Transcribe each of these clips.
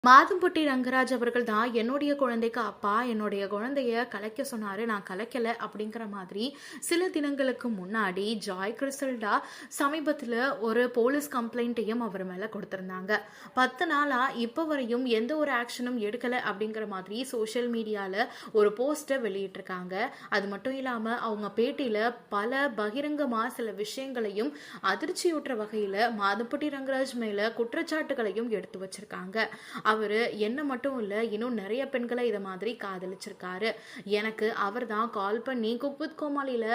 மாதம்பட்டி ரங்கராஜ் அவர்கள் தான் என்னுடைய குழந்தைக்கு அப்பா, என்னுடைய குழந்தைய கலைக்க சொன்னாரு, நான் கலைக்கல அப்படிங்கிற மாதிரி சில தினங்களுக்கு முன்னாடி ஜாய் கிறிசல்டா சமீபத்தில் ஒரு போலீஸ் கம்ப்ளைண்ட்டையும் அவர் மேலே கொடுத்துருந்தாங்க. 10 நாளா இப்போ வரையும் எந்த ஒரு ஆக்ஷனும் எடுக்கலை அப்படிங்கிற மாதிரி சோஷியல் மீடியாவில் ஒரு போஸ்ட்டை வெளியிட்டிருக்காங்க. அது மட்டும் இல்லாமல் அவங்க பேட்டியில் பல பகிரங்கமாக சில விஷயங்களையும் அதிர்ச்சியூட்டுற வகையில் மாதம்பட்டி ரங்கராஜ் மேலே குற்றச்சாட்டுகளையும் எடுத்து வச்சிருக்காங்க. அவரு என்ன மட்டும் இல்ல, இன்னும் நிறைய பெண்களை இதை மாதிரி காதலிச்சிருக்காரு. எனக்கு அவர் தான் கால் பண்ணி குக் வித் கோமாளியில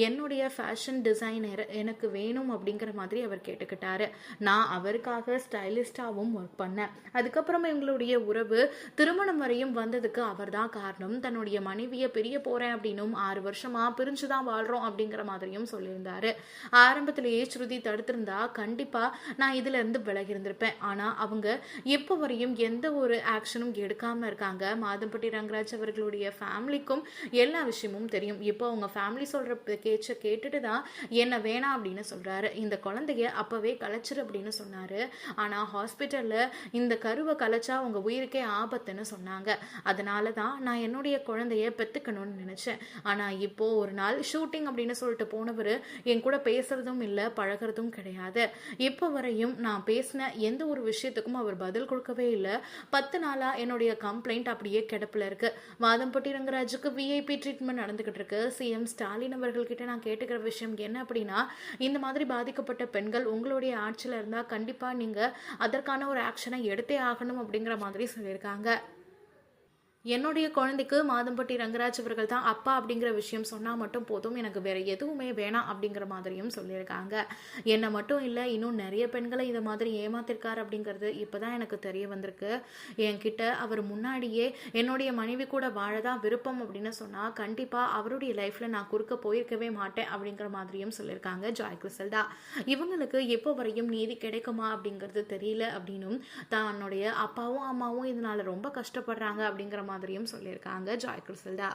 என்னுடைய ஃபேஷன் டிசைனர் எனக்கு வேணும் அப்படிங்கிற மாதிரி அவர் கேட்டுக்கிட்டாரு. நான் அவருக்காக ஸ்டைலிஸ்டாவும் ஒர்க் பண்ணேன். அதுக்கப்புறம் எங்களுடைய உறவு திருமணம் வரையும் வந்ததுக்கு அவர் தான் காரணம். தன்னுடைய மனைவியை பிரிய போறேன் அப்படின்னும் 6 வருஷமா பிரிஞ்சுதான் வாழ்றோம் அப்படிங்கிற மாதிரியும் சொல்லியிருந்தாரு. ஆரம்பத்திலேயே ஸ்ருதி தடுத்திருந்தா கண்டிப்பா நான் இதுல இருந்து விலகி இருந்திருப்பேன். ஆனா அவங்க எப்போ வரையும் எந்த ஒரு ஆக்ஷனும் எடுக்காம இருக்காங்க. மாதம்பட்டி ரங்கராஜ் அவர்களுடைய ஃபேமிலிக்கும் எல்லா விஷயமும் தெரியும். இப்போ அவங்க ஃபேமிலி சொல்ற பேச்சை கேட்டுட்டு தான் என்ன வேணாம் அப்படின்னு சொல்றாரு. இந்த குழந்தைய அப்பவே கலைச்சிரு அப்படின்னு சொன்னாரு. ஆனா ஹாஸ்பிட்டல்ல இந்த கருவை கலைச்சா உங்க உயிருக்கே ஆபத்துன்னு சொன்னாங்க. அதனால தான் நான் என்னுடைய குழந்தைய பெத்துக்கணும்னு நினைச்சேன். ஆனா இப்போ ஒரு நாள் ஷூட்டிங் அப்படின்னு சொல்லிட்டு போனவர் என் கூட பேசுறதும் இல்லை, பழகிறதும் கிடையாது. இப்போ வரையும் நான் பேசின எந்த ஒரு விஷயத்துக்கும் அவர் பதில் கொடுக்கவே இல்லை. 10 நாளா என்னுடைய கம்ப்ளைண்ட் அப்படியே கிடப்பில் இருக்கு. மாதம்பட்டி ரங்கராஜுக்கு விஐபி ட்ரீட்மெண்ட் நடந்துகிட்டு இருக்கு. சிஎம் ஸ்டாலின் அவர்கள்கிட்ட நான் கேட்டுக்கிற விஷயம் என்ன அப்படின்னா, இந்த மாதிரி பாதிக்கப்பட்ட பெண்கள் உங்களுடைய ஆட்சியில் இருந்தா கண்டிப்பா நீங்க அதற்கான ஒரு ஆக்ஷனை எடுத்தே ஆகணும் அப்படிங்கிற மாதிரி சொல்லியிருக்காங்க. என்னுடைய குழந்தைக்கு மாதம்பட்டி ரங்கராஜ் அவர்கள் தான் அப்பா அப்படிங்கிற விஷயம் சொன்னால் மட்டும் போதும், எனக்கு வேற எதுவுமே வேணாம் அப்படிங்கிற மாதிரியும் சொல்லியிருக்காங்க. என்னை மட்டும் இல்லை, இன்னும் நிறைய பெண்களை இதை மாதிரி ஏமாத்திருக்காரு அப்படிங்கிறது இப்போதான் எனக்கு தெரிய வந்திருக்கு. என்கிட்ட அவர் முன்னாடியே என்னுடைய மனைவி கூட வாழதான் விருப்பம் அப்படின்னு சொன்னால் கண்டிப்பாக அவருடைய லைஃப்பில் நான் குறுக்க போயிருக்கவே மாட்டேன் அப்படிங்கிற மாதிரியும் சொல்லியிருக்காங்க ஜாய் கிறிசல்டா. இவங்களுக்கு எப்போ வரையும் நீதி கிடைக்குமா அப்படிங்கிறது தெரியல அப்படின்னும், தன்னுடைய அப்பாவும் அம்மாவும் இதனால ரொம்ப கஷ்டப்படுறாங்க அப்படிங்கிற மாதிரியும் சொல்லியிருக்காங்க ஜாய் கிறிசல்டா.